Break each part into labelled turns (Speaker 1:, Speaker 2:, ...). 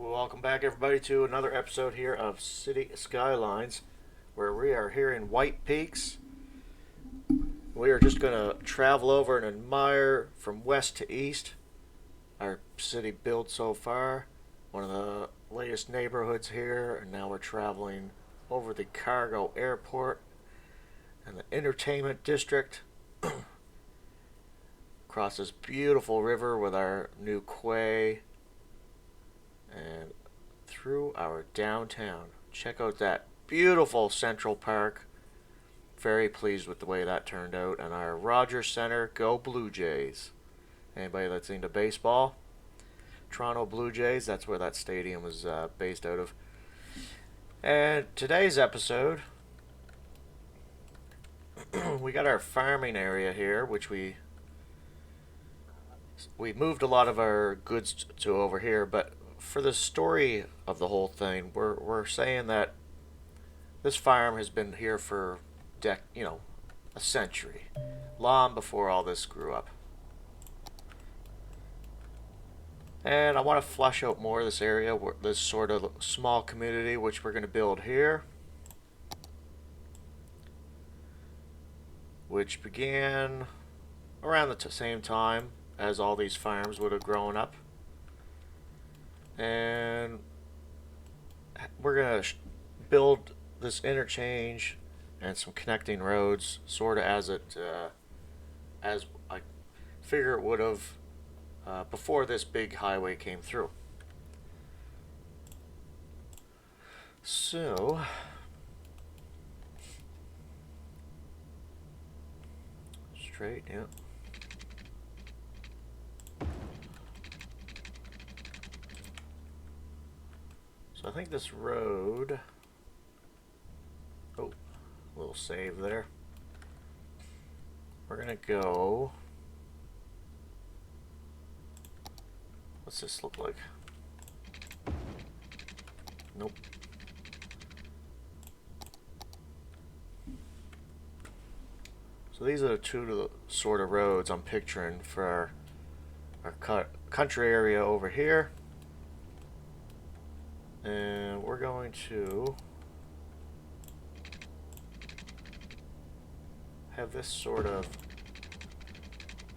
Speaker 1: Welcome back, everybody, to another episode here of City Skylines, where we are here in Whitepeaks. We are just going to travel over and admire from west to east our city build so far. One of the latest neighborhoods here, and now we're traveling over the cargo airport and the entertainment district. Across this beautiful river with our new quay and through our downtown. Check out that beautiful Central Park. Very pleased with the way that turned out. And our Rogers Center, go Blue Jays. Anybody that's into baseball? Toronto Blue Jays, that's where that stadium was based out of. And today's episode, we got our farming area here, which we moved a lot of our goods to over here, but for the story of the whole thing, we're saying that this farm has been here for a century, long before all this grew up. And I want to flesh out more of this area, this sort of small community which we're going to build here, which began around the same time as all these farms would have grown up. And we're going to build this interchange and some connecting roads sort of as I figure it would have before this big highway came through. So straight, yeah. So I think this road, a little save there. We're gonna go, what's this look like? Nope. So these are the two sort of roads I'm picturing for our country area over here. And we're going to have this sort of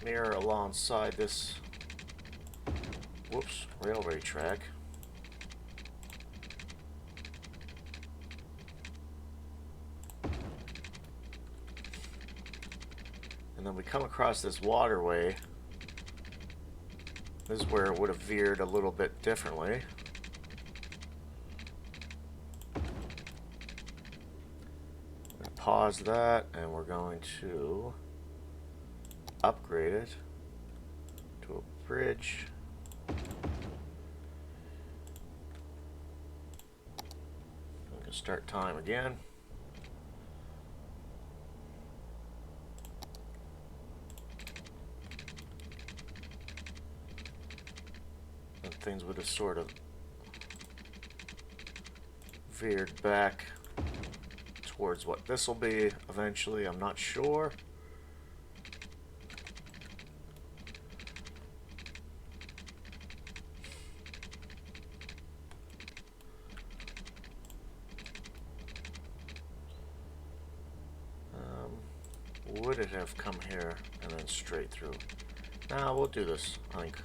Speaker 1: mirror alongside this railway track. And then we come across this waterway. This is where it would have veered a little bit differently. Pause that, and we're going to upgrade it to a bridge. We can start time again. And things would have sort of veered back towards what this will be eventually. I'm not sure. Would it have come here and then straight through? Nah, we'll do this, I think.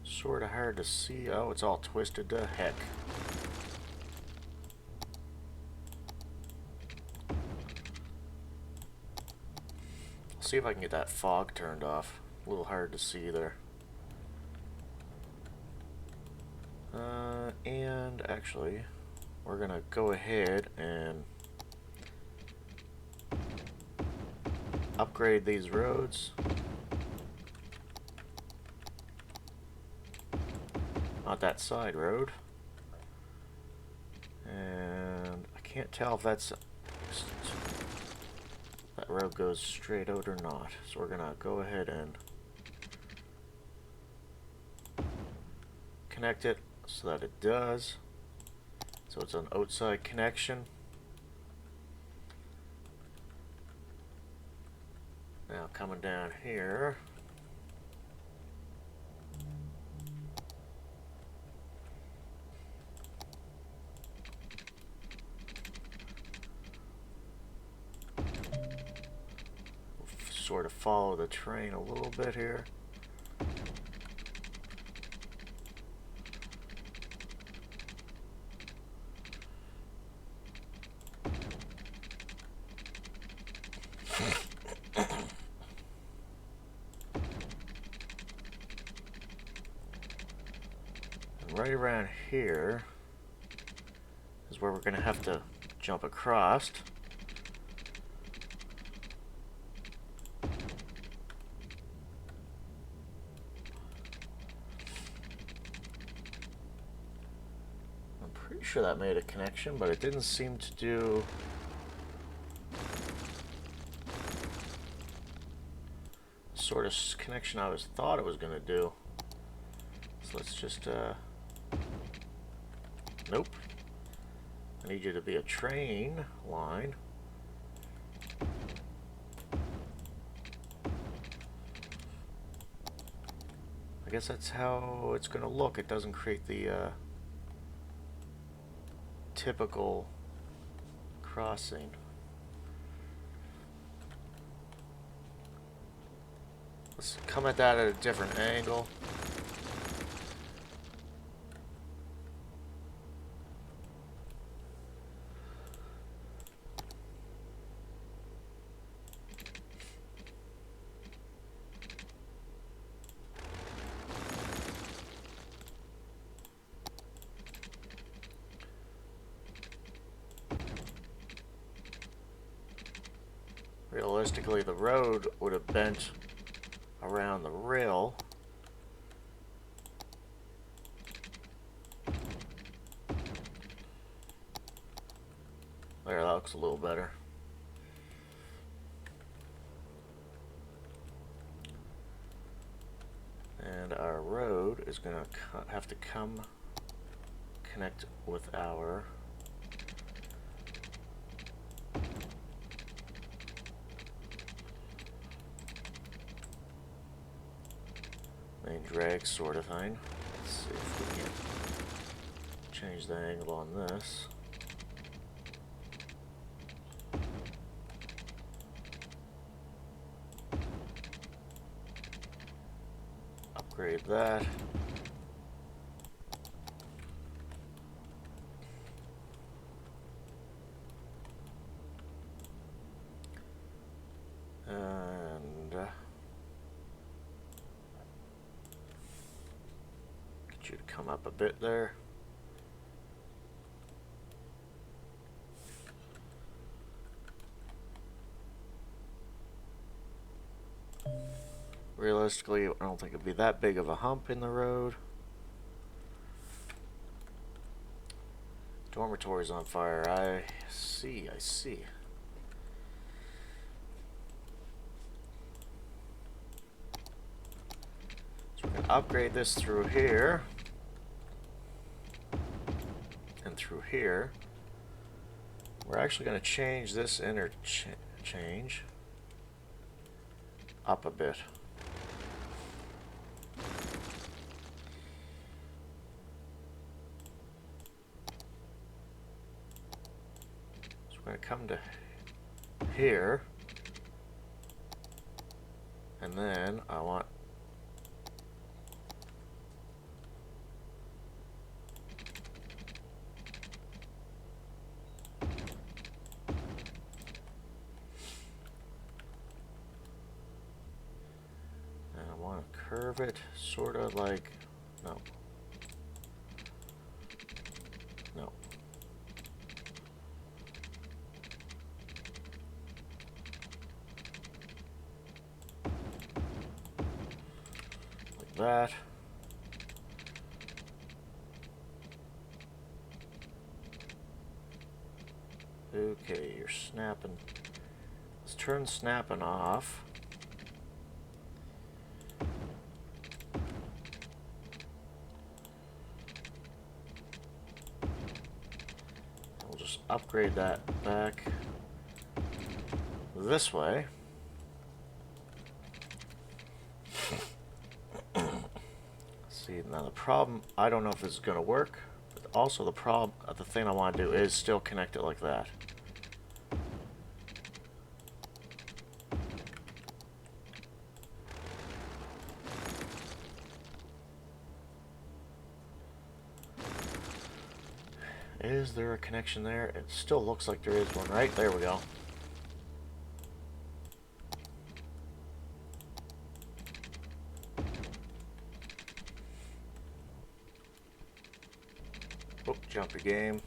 Speaker 1: Sort of hard to see. Oh, it's all twisted to heck. I'll see if I can get that fog turned off. A little hard to see there. And actually, we're gonna go ahead and upgrade these roads. Not that side road. And I can't tell if that road goes straight out or not. So we're gonna go ahead and connect it so that it does. So it's an outside connection. coming down here. Sort of follow the train a little bit here. And right around here is where we're going to have to jump across. Pretty sure that made a connection, but it didn't seem to do the sort of connection I thought it was going to do. So let's just nope. I need you to be a train line. I guess that's how it's going to look. It doesn't create the typical crossing. Let's come at that at a different angle. Realistically, the road would have bent around the rail. There, that looks a little better. And our road is going to have to come connect with our main drag sort of thing. Let's see if we can change the angle on this. Upgrade that. And get you to come up a bit there. Realistically, I don't think it'd be that big of a hump in the road. Dormitory's on fire. I see, I see. So we're going to upgrade this through here. And through here. We're actually going to change this interchange up a bit. We're going to come to here, and then I want to curve it sort of like, no. That. Okay, you're snapping. Let's turn snapping off. We'll just upgrade that back this way. See, now the problem, I don't know if this is going to work, but also the problem, the thing I want to do is still connect it like that. Is there a connection there? It still looks like there is one, right? There we go. Oh, jumpy game.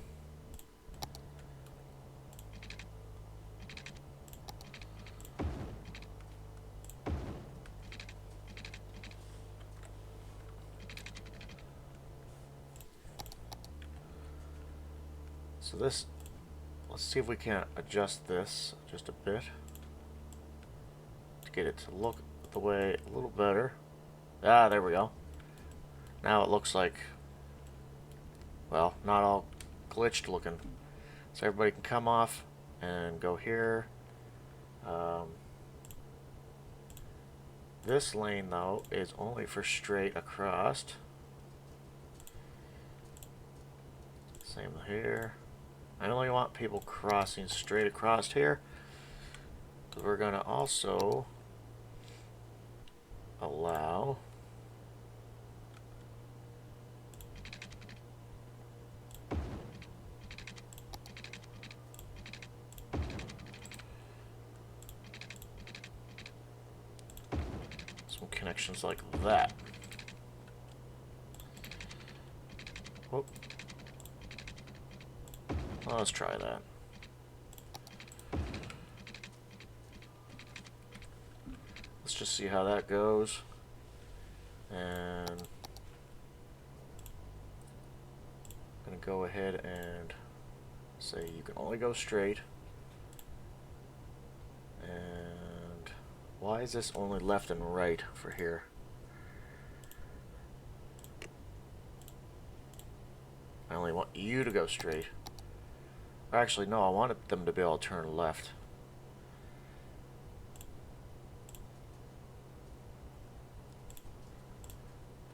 Speaker 1: So this, let's see if we can adjust this just a bit to get it to look the way a little better. Ah, there we go. Now it looks like, well, not all glitched looking. So everybody can come off and go here. This lane, though, is only for straight across. Same here. I only want people crossing straight across here. So we're going to also allow some connections like that. Whoop. Well, let's try that. Let's just see how that goes. And I'm going to go ahead and say you can only go straight. And why is this only left and right for here? I only want you to go straight. Actually, no, I wanted them to be able to turn left.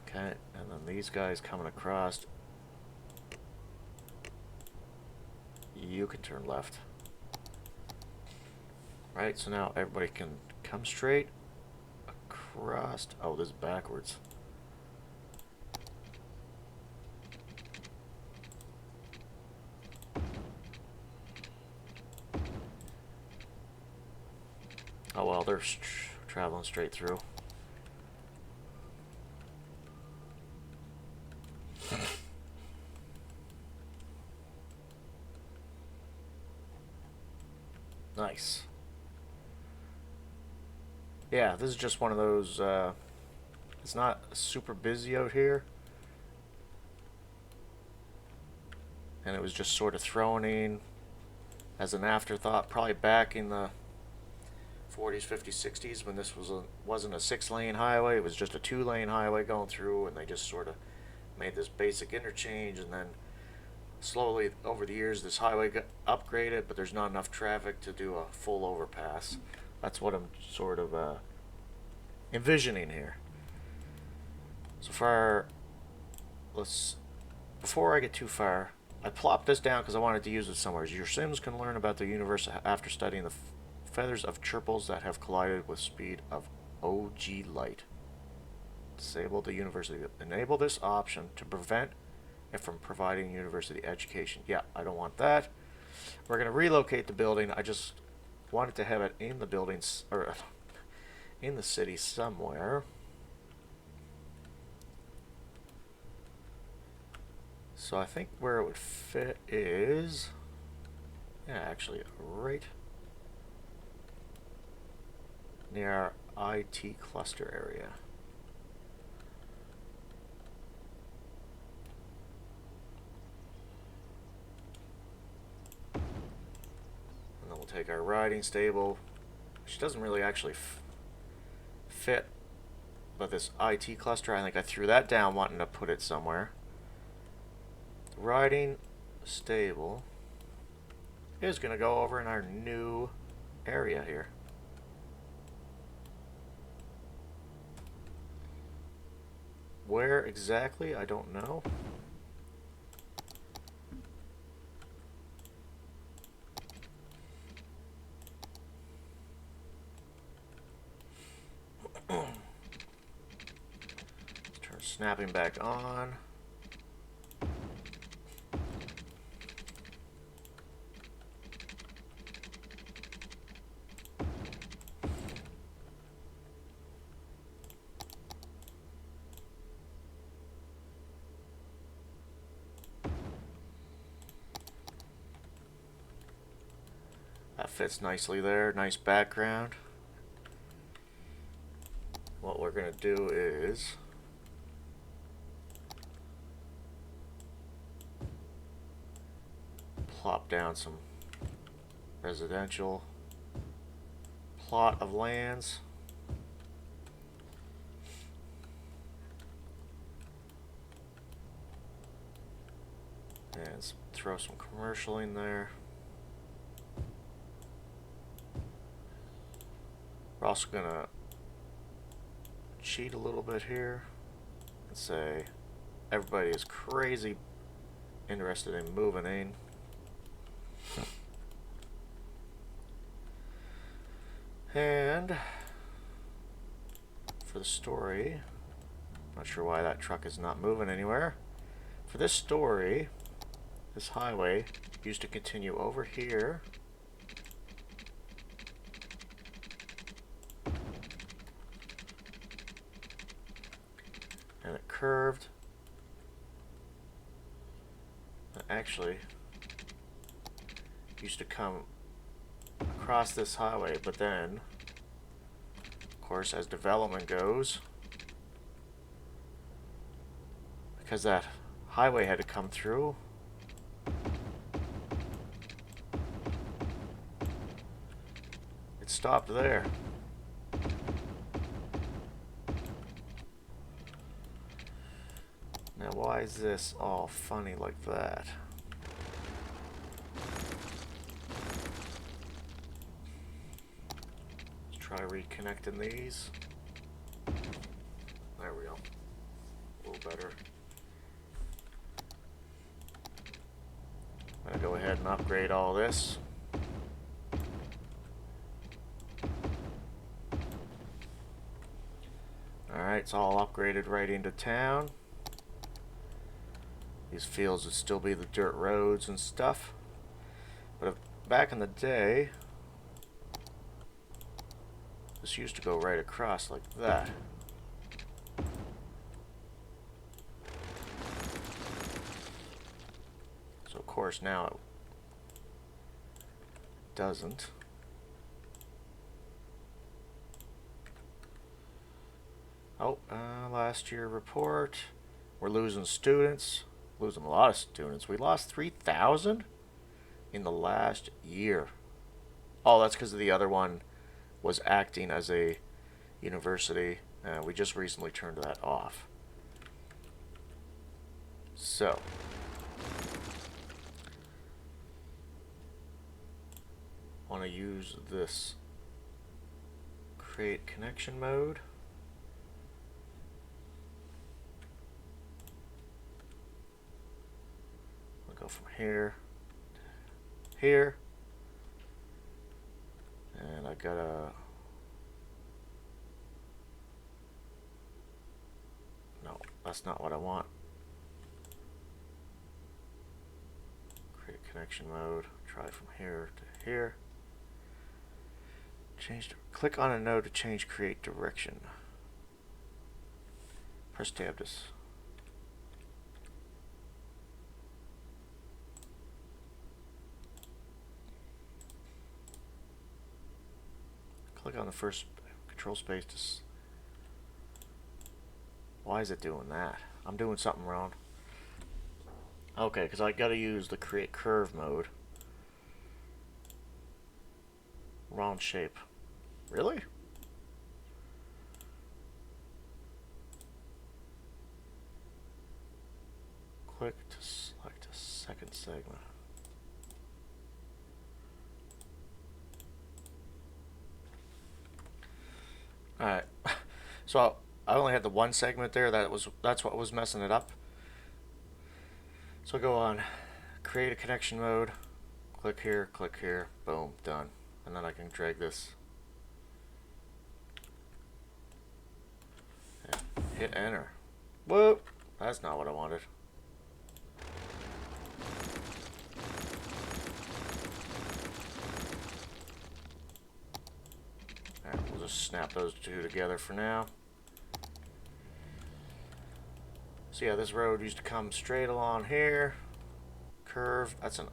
Speaker 1: Okay, and then these guys coming across, you can turn left. Right, so now everybody can come straight across. Oh, this is backwards. Oh well, they're traveling straight through. Nice. Yeah, this is just one of those, it's not super busy out here. And it was just sort of thrown in as an afterthought, probably back in the 40s, 50s, 60s when this wasn't a 6-lane highway. It was just a 2-lane highway going through, and they just sort of made this basic interchange, and then slowly over the years this highway got upgraded, but there's not enough traffic to do a full overpass. That's what I'm sort of envisioning here. So far, before I get too far, I plopped this down because I wanted to use it somewhere. Your Sims can learn about the universe after studying the feathers of chirples that have collided with speed of OG light. Disable the university. Enable this option to prevent it from providing university education. Yeah, I don't want that. We're going to relocate the building. I just wanted to have it in the buildings, or in the city somewhere. So I think where it would fit is, yeah, actually right near our IT cluster area. And then we'll take our riding stable, which doesn't really actually fit, but this IT cluster, I think I threw that down wanting to put it somewhere. Riding stable is going to go over in our new area here. Where exactly? I don't know. Let's turn snapping back on. That fits nicely there. Nice background. What we're going to do is plop down some residential plot of lands. And throw some commercial in there. We're also going to cheat a little bit here and say everybody is crazy interested in moving in. And for the story, not sure why that truck is not moving anywhere. For this story, this highway used to continue over here and it curved. It actually used to come across this highway, but then, of course, as development goes, because that highway had to come through, it stopped there. Now, why is this all funny like that? Let's try reconnecting these. There we go. A little better. I'm going to go ahead and upgrade all this. Alright, it's all upgraded right into town. These fields would still be the dirt roads and stuff. But if, back in the day, this used to go right across like that. So of course now it doesn't. Oh, last year report. We're losing students. Losing a lot of students. We lost 3,000 in the last year. Oh, that's because the other one was acting as a university. We just recently turned that off. So, want to use this create connection mode. Go from here to here, and I gotta, no, that's not what I want. Create connection mode, try from here to here. Click on a node to change create direction. Press tab to click on the first control space to why is it doing that? I'm doing something wrong. Okay, because I gotta use the create curve mode. Wrong shape. Really? Click to select a second segment. Alright, so I only had the one segment there. That's what was messing it up. So go on, create a connection mode. Click here, boom, done. And then I can drag this. And hit enter. Whoop! That's not what I wanted. Alright, we'll just snap those two together for now. So yeah, this road used to come straight along here. Curve. That's an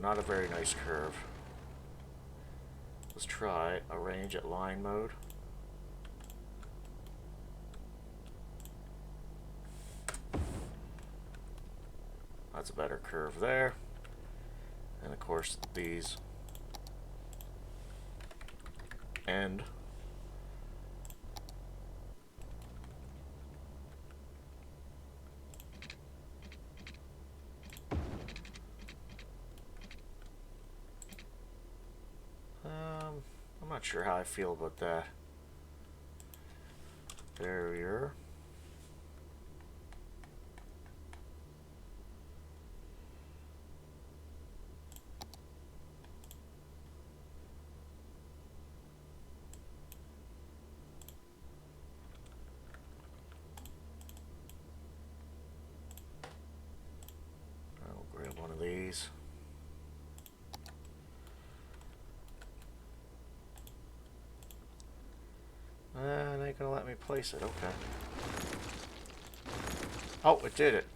Speaker 1: not a very nice curve. Let's try arrange at line mode. That's a better curve there. And of course these end. I'm not sure how I feel about that. Barrier. I'll grab one of these. And ain't gonna let me place it. Okay. Oh, it did it.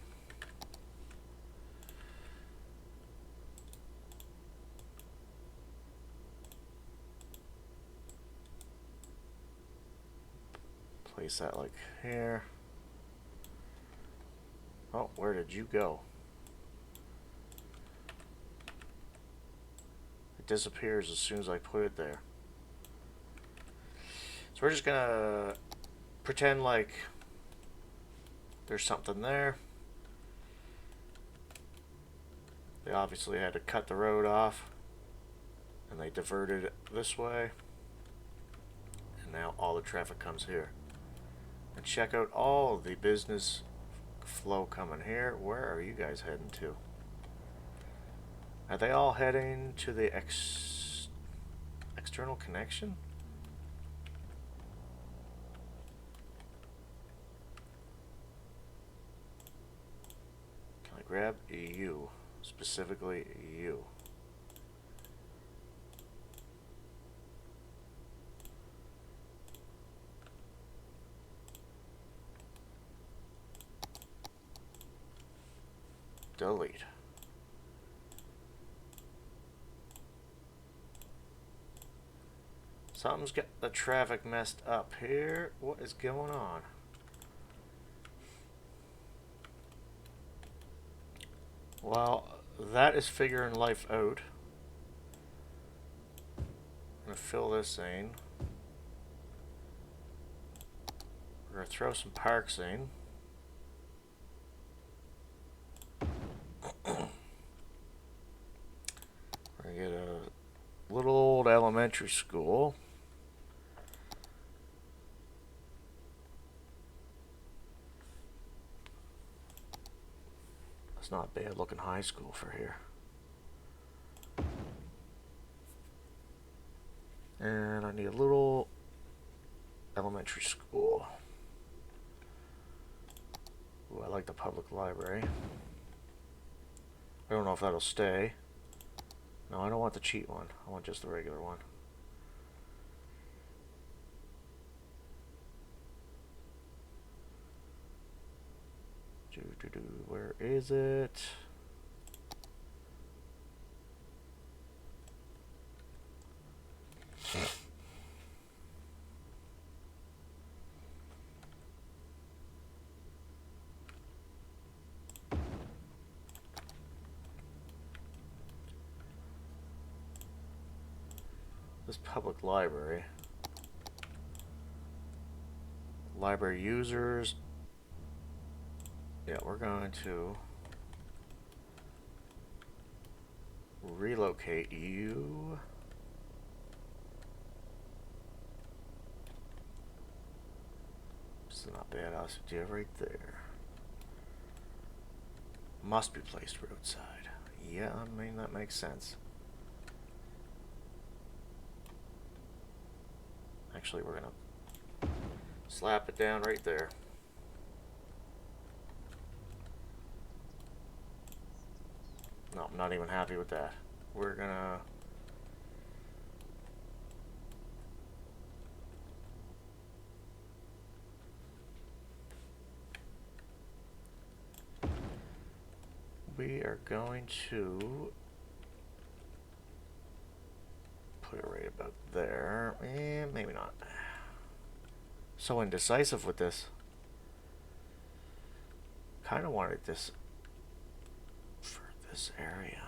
Speaker 1: Place that like here. Oh, where did you go? It disappears as soon as I put it there. So we're just gonna pretend like there's something there. They obviously had to cut the road off, and they diverted it this way. And now all the traffic comes here. And check out all the business flow coming here. Where are you guys heading to? Are they all heading to the external connection? Can I grab you? Specifically you. Delete. Something's got the traffic messed up here. What is going on? Well, that is figuring life out. I'm going to fill this in. We're going to throw some parks in. We're going to get a little old elementary school. It's not a bad looking high school for here. And I need a little elementary school. Ooh, I like the public library. I don't know if that'll stay. No, I don't want the cheat one. I want just the regular one. Where is it? This public library. Library users. Yeah, we're going to relocate you. Not bad, idea right there. Must be placed roadside. Yeah, I mean, that makes sense. Actually, we're gonna slap it down right there. No, I'm not even happy with that. We're gonna... We are going to put it right about there. And maybe not. So indecisive with this. Kind of wanted this for this area.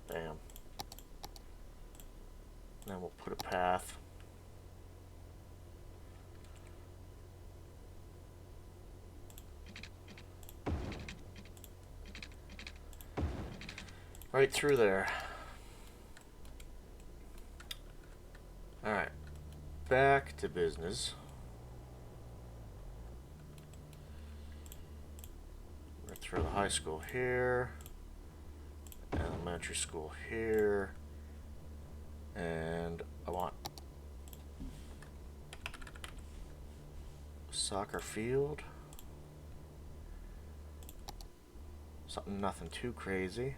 Speaker 1: Bam. Then we'll put a path. Right through there. Alright. Back to business. We're gonna throw the high school here. Elementary school here. And I want soccer field. Something nothing too crazy.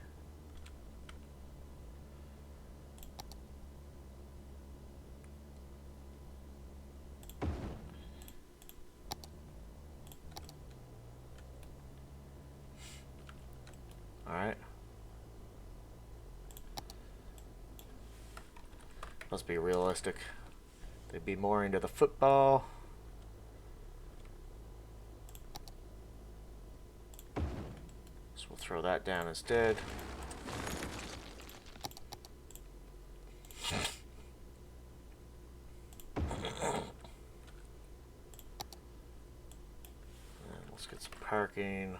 Speaker 1: Alright. Must be realistic. They'd be more into the football. So we'll throw that down instead. And let's get some parking.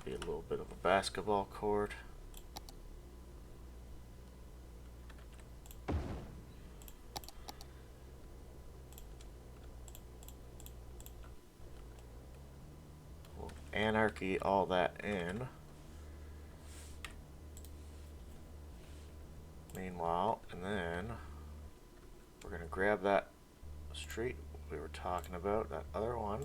Speaker 1: Be a little bit of a basketball court. We'll anarchy all that in. Meanwhile, and then we're gonna grab that street we were talking about, that other one.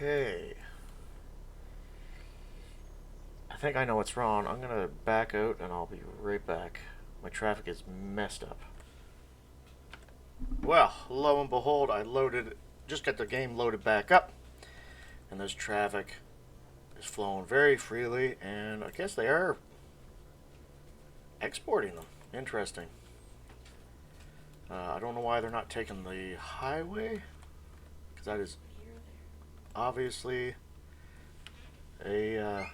Speaker 1: Okay. I think I know what's wrong. I'm gonna back out and I'll be right back. My traffic is messed up. Well, lo and behold, just got the game loaded back up. And this traffic is flowing very freely, and I guess they are exporting them. Interesting. I don't know why they're not taking the highway, because that is obviously a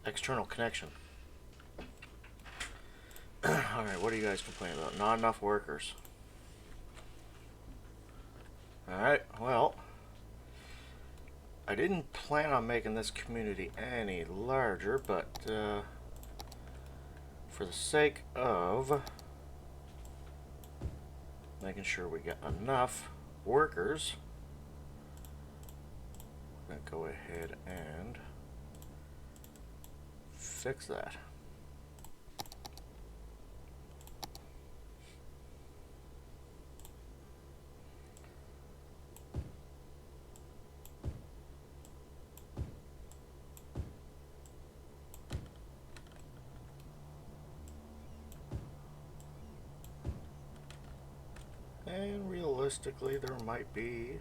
Speaker 1: external connection. Alright, what are you guys complaining about? Not enough workers. Alright, well, I didn't plan on making this community any larger, but for the sake of making sure we get enough workers, I'm going to go ahead and fix that. And realistically, there might be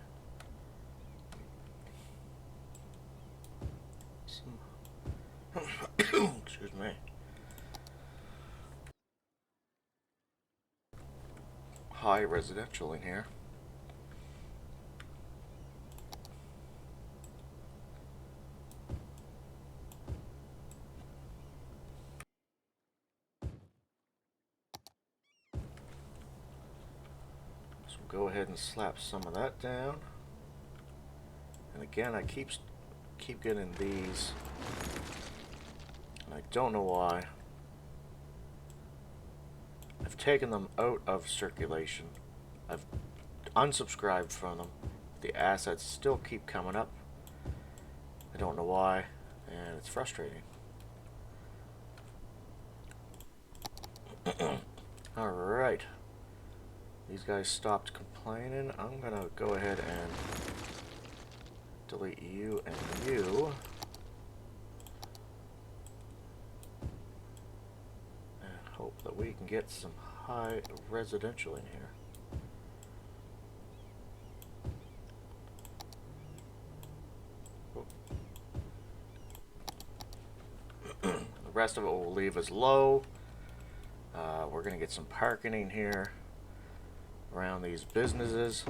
Speaker 1: Excuse me. High residential in here. So go ahead and slap some of that down. And again, I keep getting these. And I don't know why. I've taken them out of circulation. I've unsubscribed from them. The assets still keep coming up. I don't know why, and it's frustrating. Alright. These guys stopped complaining. I'm gonna go ahead and delete you and you. And hope that we can get some high residential in here. The rest of it we'll leave as low. We're gonna get some parking in here around these businesses.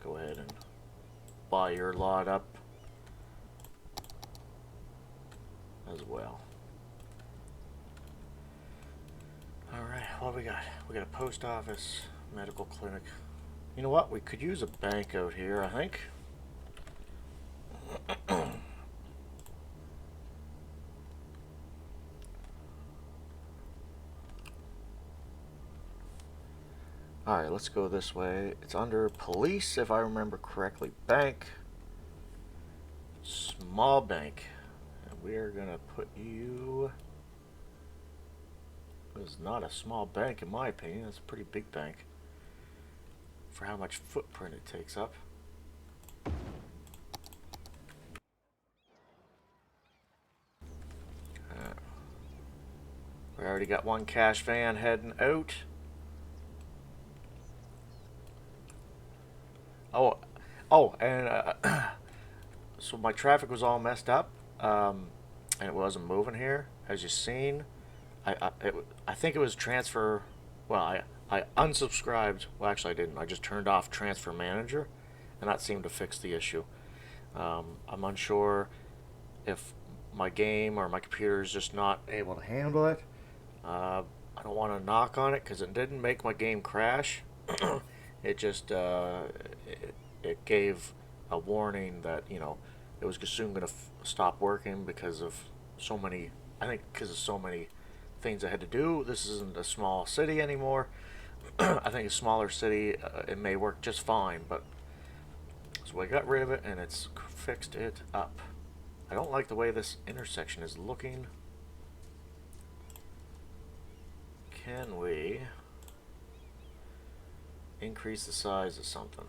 Speaker 1: Go ahead and buy your lot up as well. Alright, what do we got? We got a post office, medical clinic. You know what? We could use a bank out here, I think. Alright, let's go this way. It's under police, if I remember correctly. Bank. Small bank. And we are gonna put you... This is not a small bank in my opinion. It's a pretty big bank for how much footprint it takes up. We already got one cash van heading out. And so my traffic was all messed up, and it wasn't moving here, as you've seen. I think it was transfer. Well, I unsubscribed. Well, actually, I didn't. I just turned off Transfer Manager, and that seemed to fix the issue. I'm unsure if my game or my computer is just not able to handle it. I don't want to knock on it because it didn't make my game crash. It just it gave a warning that, you know, it was soon going to stop working because of so many. I think because of so many things I had to do. This isn't a small city anymore. I think a smaller city, it may work just fine, but so I got rid of it and it's fixed it up. I don't like the way this intersection is looking. Can we increase the size of something?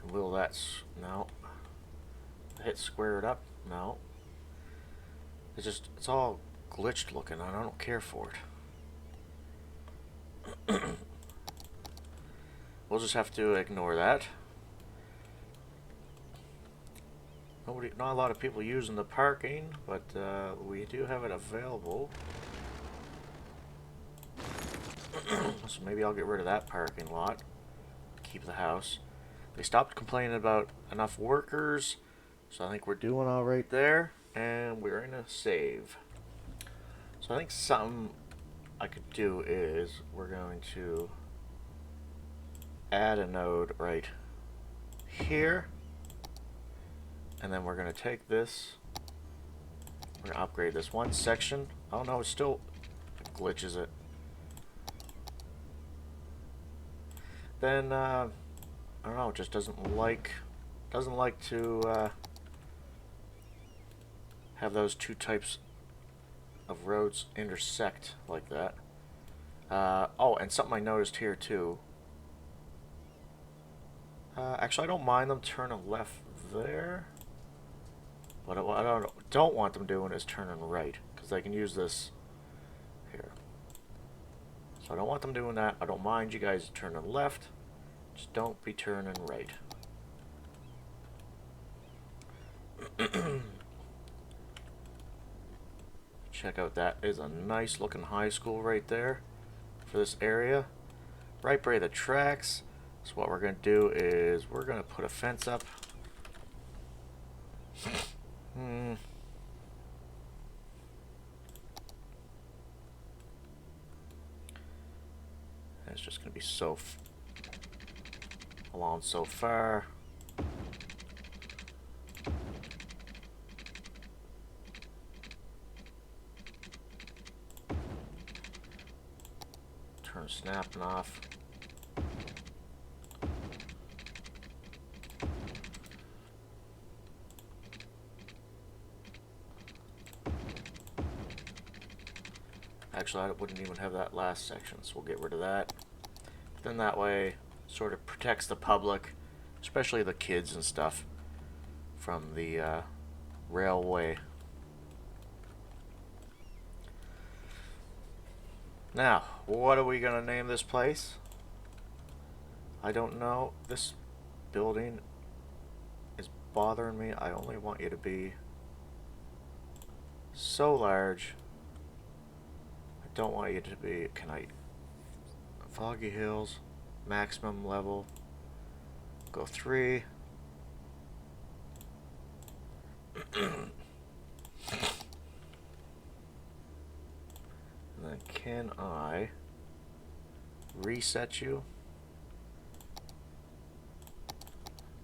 Speaker 1: And will that... no. Hit square it up? No. It's all glitched looking. I don't care for it. We'll just have to ignore that. Not a lot of people using the parking, but we do have it available. So maybe I'll get rid of that parking lot. Keep the house. They stopped complaining about enough workers, so I think we're doing all right there. And we're in a save. So I think something I could do is we're going to add a node right here, and then we're going to take this, we're going to upgrade this one section. Oh no, it still glitches it. Then I don't know, it just doesn't like to have those two types of roads intersect like that. Oh, and something I noticed here too. Actually, I don't mind them turning left there. What I don't want them doing is turning right, because they can use this here. So I don't want them doing that. I don't mind you guys turning left. Just don't be turning right. Check out, that is a nice looking high school right there for this area. Right by the tracks. So what we're going to do is we're going to put a fence up. It's just going to be so along so far. Turn snapping off. Actually, I wouldn't even have that last section, so we'll get rid of that. Then that way, sort of protects the public, especially the kids and stuff, from the railway. Now, what are we going to name this place? I don't know. This building is bothering me. I only want you to be so large. I don't want you to be... Can I... Foggy Hills, maximum level. Go 3. And then can I reset you?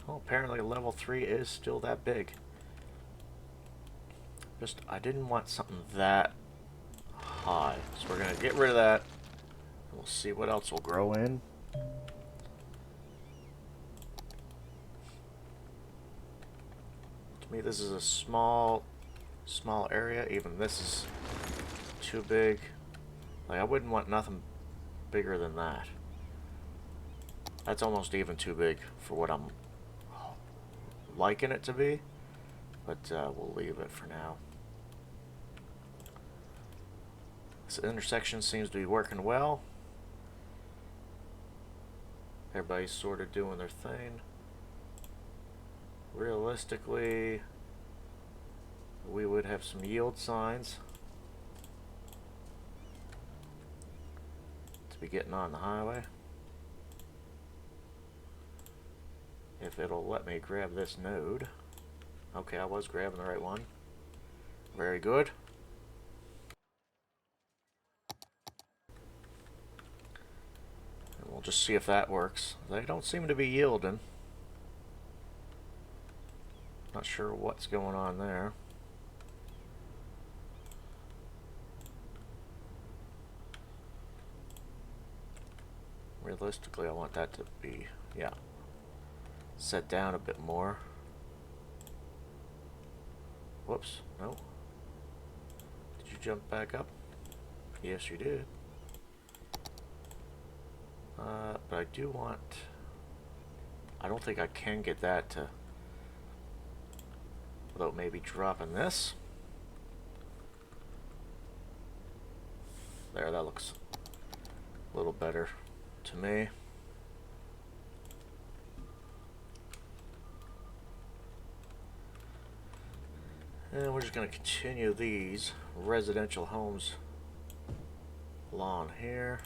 Speaker 1: Oh, apparently level 3 is still that big. Just, I didn't want something that high. So we're going to get rid of that. And we'll see what else will grow in. To me, this is a small area. Even this is too big. Like, I wouldn't want nothing bigger than that. That's almost even too big for what I'm liking it to be. But we'll leave it for now. This intersection seems to be working well. Everybody's sort of doing their thing. Realistically, we would have some yield signs to be getting on the highway. If it'll let me grab this node. Okay, I was grabbing the right one. Very good. And we'll just see if that works. They don't seem to be yielding. Not sure what's going on there. Realistically, I want that to be, yeah, set down a bit more. Whoops, no. Did you jump back up? Yes, you did. But I do want... I don't think I can get that to... Without maybe dropping this. There, that looks a little better to me. And we're just going to continue these residential homes along here.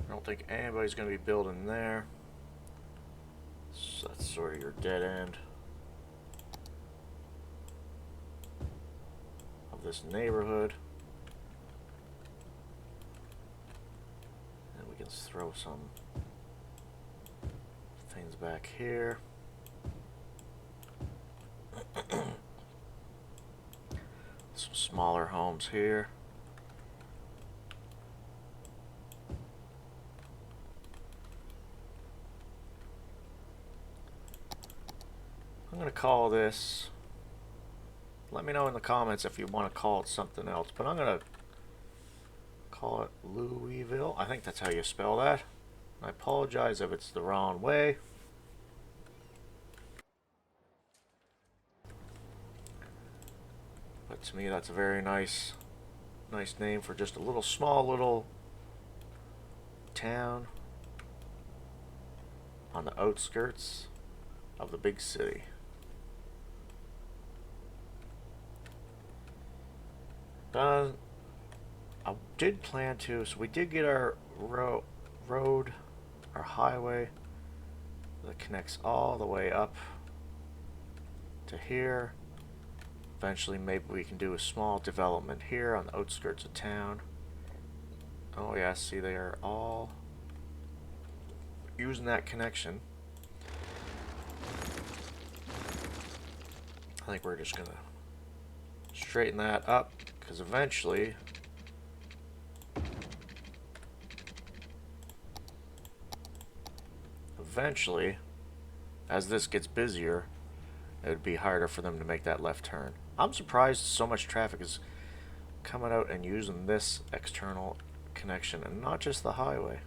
Speaker 1: I don't think anybody's going to be building there. So that's sort of your dead end of this neighborhood. And we can throw some things back here. Some smaller homes here. I'm going to call this, let me know in the comments if you want to call it something else, but I'm going to call it Louisville. I think that's how you spell that. I apologize if it's the wrong way. But to me, that's a very nice name for just a small little town on the outskirts of the big city. I did plan to, so we did get our road, our highway that connects all the way up to here. Eventually, maybe we can do a small development here on the outskirts of town. Oh yeah, see, they are all using that connection. I think we're just gonna straighten that up, because eventually as this gets busier, it would be harder for them to make that left turn. I'm surprised so much traffic is coming out and using this external connection and not just the highway.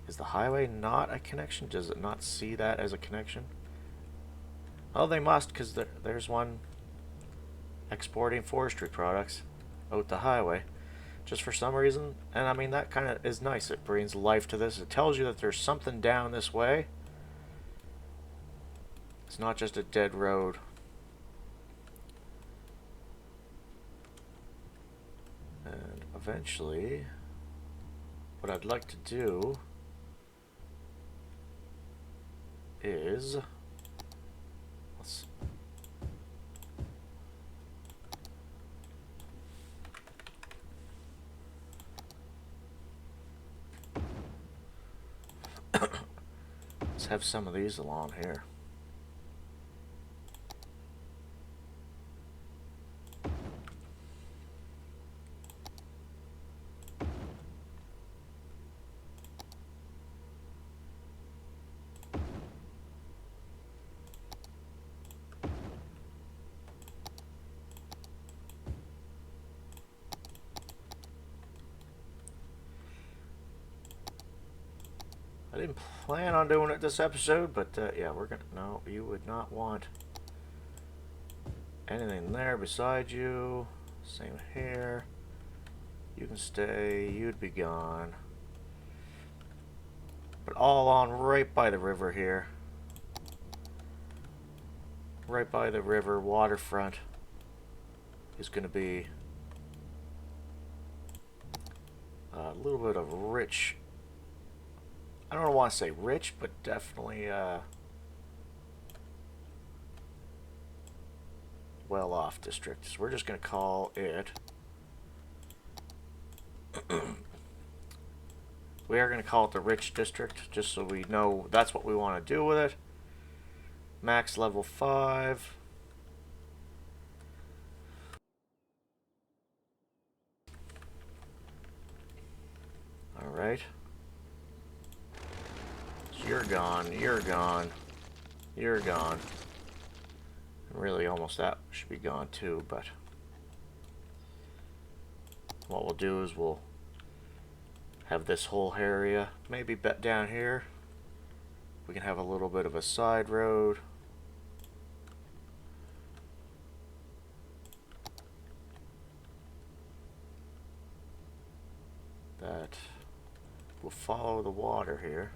Speaker 1: Is the highway not a connection? Does it not see that as a connection? Oh, they must, because there's one exporting forestry products out the highway just for some reason. And I mean, that kind of is nice. It brings life to this. It tells you that there's something down this way. It's not just a dead road. And eventually, what I'd like to do is let's have some of these along here. I didn't plan on doing it this episode, but yeah, we're gonna. No, you would not want anything there beside you. Same here. You can stay. You'd be gone. But all on right by the river here. Right by the river, waterfront is going to be a little bit of rich. I don't want to say rich, but definitely well-off district. So we're just going to call it. We are going to call it the rich district, just so we know that's what we want to do with it. Max level 5. Alright. So you're gone, you're gone, you're gone. And really, almost that should be gone too, but what we'll do is we'll have this whole area, maybe down here. We can have a little bit of a side road. That will follow the water here.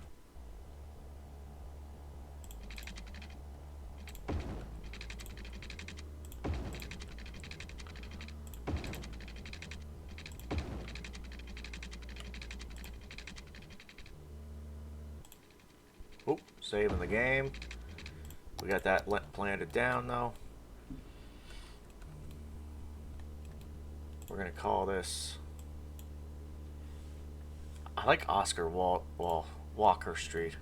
Speaker 1: Oop, saving the game. We got that planted down though. We're gonna call this. I like Oscar Walker Street.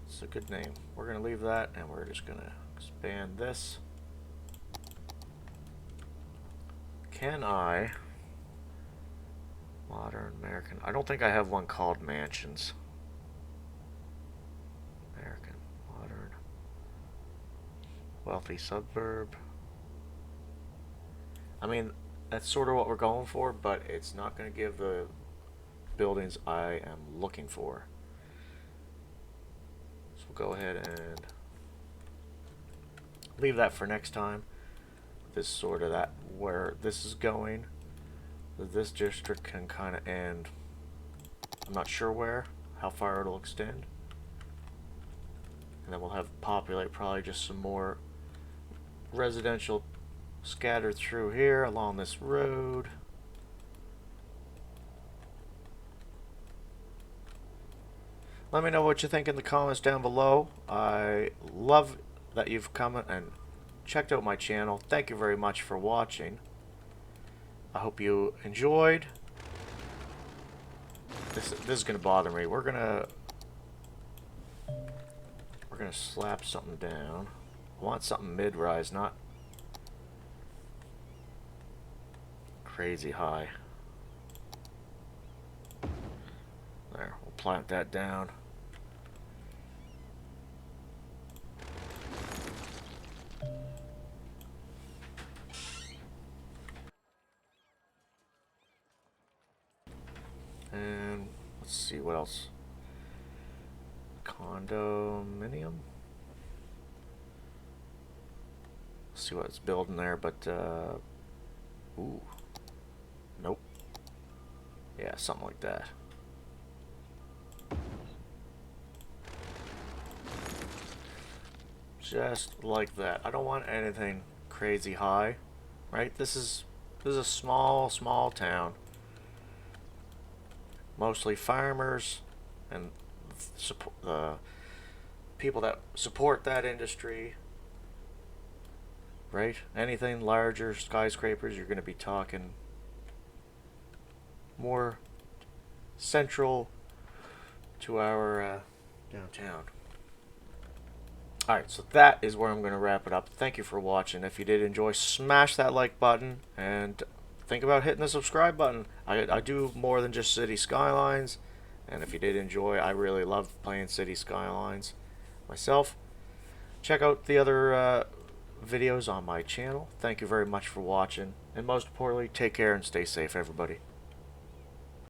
Speaker 1: It's a good name. We're gonna leave that, and we're just gonna expand this. Can I? Modern American. I don't think I have one called Mansions. American. Modern. Wealthy suburb. I mean, that's sort of what we're going for, but it's not going to give the buildings I am looking for. So we'll go ahead and leave that for next time. This sort of that where this is going. This district can kind of end. I'm not sure where, how far it'll extend. And then we'll have populate probably just some more residential scattered through here along this road. Let me know what you think in the comments down below. I love that you've come and checked out my channel. Thank you very much for watching. I hope you enjoyed. This is gonna bother me. We're gonna slap something down. I want something mid-rise, not crazy high. There, we'll plant that down. And let's see what else. Condominium. Let's see what it's building there, but ooh, nope. Yeah, something like that. Just like that. I don't want anything crazy high, right? This is a small town. Mostly farmers and the people that support that industry, right? Anything larger, skyscrapers, you're going to be talking more central to our downtown. Alright, so that is where I'm going to wrap it up. Thank you for watching. If you did enjoy, smash that like button and think about hitting the subscribe button. I do more than just City Skylines, and if you did enjoy, I really love playing City Skylines myself. Check out the other videos on my channel. Thank you very much for watching, and most importantly, take care and stay safe, everybody.